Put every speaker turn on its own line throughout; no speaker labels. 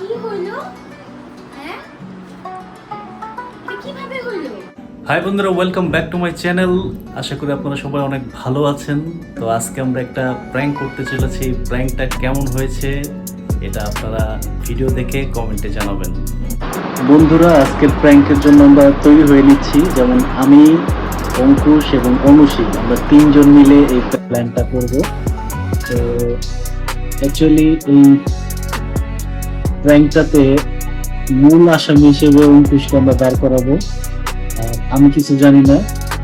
কি হইলো? হ্যাঁ, এটা কিভাবে হইলো?
হাই বন্ধুরা, welcome back to my channel. আশা করি আপনারা সবাই অনেক ভালো আছেন। তো আজকে আমরা একটা প্র্যাঙ্ক করতে চলেছি। প্র্যাঙ্কটা কেমন হয়েছে এটা আপনারা ভিডিও দেখে কমেন্টে জানাবেন। বন্ধুরা, আজকের প্র্যাঙ্কের জন্য আমরা তৈরি হয়ে নিচ্ছি। যেমন আমি, অঙ্কুশ এবং অনুষী, আমরা তিনজন মিলে এই প্ল্যানটা করব। তো অ্যাকচুয়ালি এই প্র্যাঙ্কটাতে মূল আসামি হিসেবে অঙ্কুশকে আমরা দাঁড় করাবো। আমি কিছু জানি না,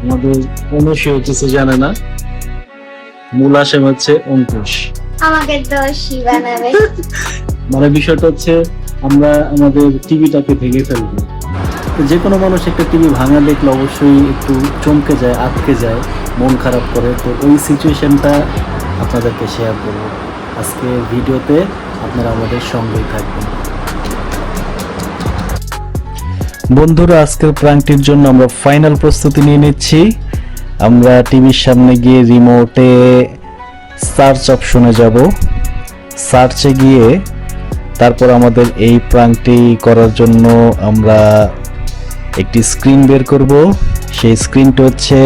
আমাদের অনুষেও কিছু জানে না। মূল আসামি হচ্ছে অঙ্কুশ।
আমাকে দোষী বানাবে।
মানে বিষয়টা হচ্ছে আমরা আমাদের টিভিটাকে ভেঙে ফেলবো। তো যে কোনো মানুষ একটা টিভি ভাঙা দেখলে অবশ্যই একটু চমকে যায়, আটকে যায়, মন খারাপ করে। তো ওই সিচুয়েশনটা আপনাদেরকে শেয়ার করব আজকে ভিডিওতে। আপনারা আমাদের সঙ্গেই থাকবেন। বন্ধুরা, আজকের প্র্যাঙ্কটির জন্য আমরা ফাইনাল প্রস্তুতি নিয়ে নিচ্ছি। আমরা টিভির সামনে গিয়ে রিমোটে সার্চ অপশনে যাব। সার্চে গিয়ে তারপর আমাদের এই প্র্যাঙ্কটি করার জন্য আমরা একটি স্ক্রিন বের করব। সেই স্ক্রিনটা হচ্ছে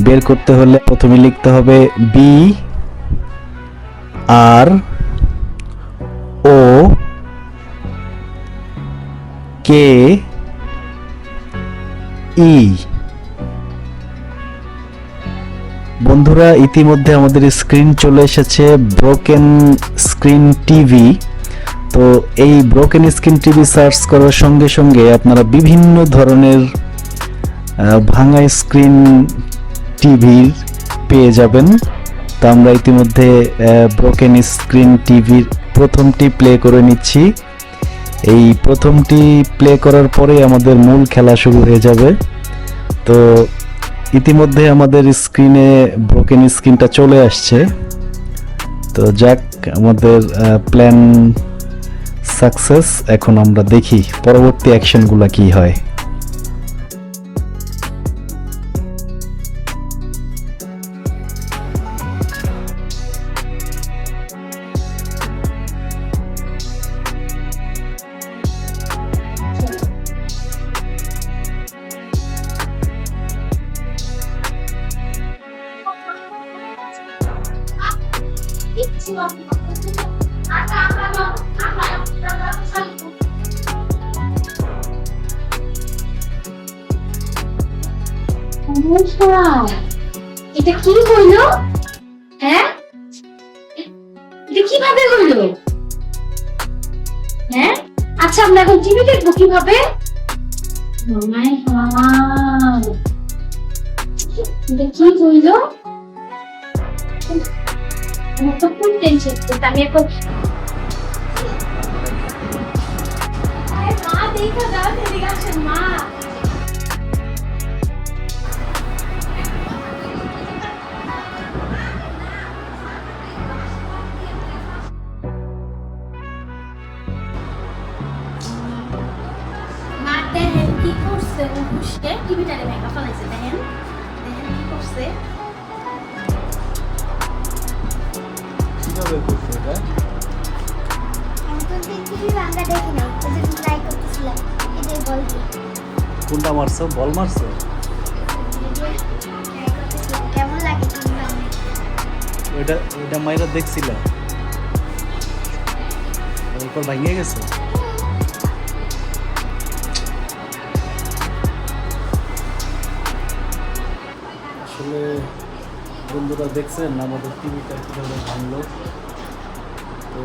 বের করতে হলে প্রথমে লিখতে হবে BROKE। বন্ধুরা, ইতিমধ্যে আমাদের স্ক্রিন চলে এসেছে, ব্রোকেন স্ক্রিন টিভি। তো এই ব্রোকেন স্ক্রিন টিভি সার্চ করার সঙ্গে সঙ্গে আপনারা বিভিন্ন ধরনের ভাঙা স্ক্রিন টিভির পেয়ে যাবেন। তো আমরা ইতিমধ্যে ব্রোকেন স্ক্রিন টিভির প্রথমটি প্লে করে নিচ্ছি। এই প্রথমটি প্লে করার পরে আমাদের মূল খেলা শুরু হয়ে যাবে। তো ইতিমধ্যে আমাদের স্ক্রিনে ব্রোকেন স্ক্রিনটা চলে আসছে। তো যাক, আমাদের প্ল্যান সাকসেস। এখন আমরা দেখি পরবর্তী অ্যাকশনগুলো কি হয়।
এটা কি হইলো? হ্যাঁ, এটা কিভাবে হইলো? হ্যাঁ, আচ্ছা আমরা এখন টিভি দেখবো কিভাবে? এটা কি হইলো? আমার তো ফুল টেনশন। আমি এখন মা দেখা যাও, এদিকে আসেন মা। দেখেন কি করছে অঙ্কুশকে, টিভিটারে ভেঙে ফেলাইছে। দেখেন দেখেন কি করছে।
কিভাবে করছো এটা? কোনটা মারছো? বল মারছো?
কেমন লাগে?
ওইটা মাইরা দেখছিল, এরপর ভাঙিয়ে গেছে। আসলে বন্ধুরা, দেখছেন আমাদের টিভিটা কীভাবে ভাঙলো। তো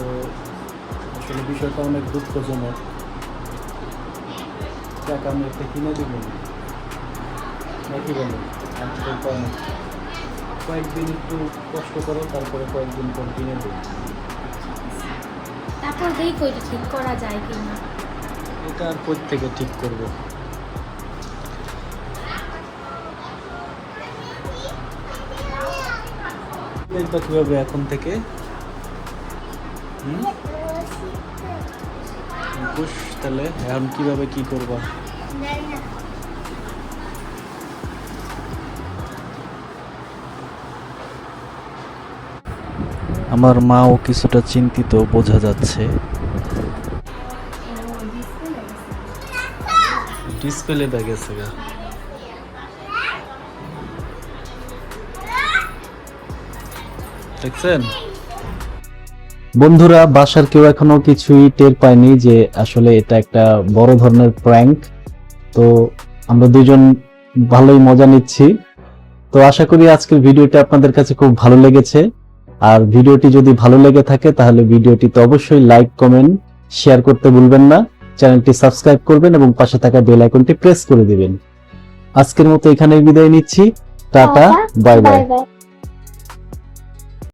আসলে বিষয়টা অনেক দুঃখজনক। টাকা আমি একটা কিনে দিব নাকি বলেন? কয়েকদিন একটু কষ্ট করো, তারপরে কয়েকদিন পর কিনে দেবো।
তারপর দেখো এটা ঠিক করা যায় কিনা।
এটা আর কোথা থেকে ঠিক করবো? দেখবা কিভাবে এখন থেকে? অঙ্কুশ, তাহলে এখন কিভাবে কি করবা? আমার মাও কিছুটা চিন্তিত বোঝা যাচ্ছে। ডিসপ্লে গেছে গা। দেখছেন বন্ধুরা, বাসার কেউ এখনো কিছুই টের পায়নি যে আসলে এটা একটা বড় ধরনের প্র্যাঙ্ক। তো আমরা দুজন ভালোই মজা নিচ্ছি। তো আশা করি আজকের ভিডিওটা আপনাদের কাছে খুব ভালো লেগেছে। আর ভিডিওটি যদি ভালো লেগে থাকে তাহলে ভিডিওটিতে অবশ্যই লাইক, কমেন্ট, শেয়ার করতে ভুলবেন না। চ্যানেলটি সাবস্ক্রাইব করবেন এবং পাশে থাকা বেল আইকনটি প্রেস করে দিবেন। আজকের মতো এখানেই বিদায় নিচ্ছি। Tata, bye bye.
বাই।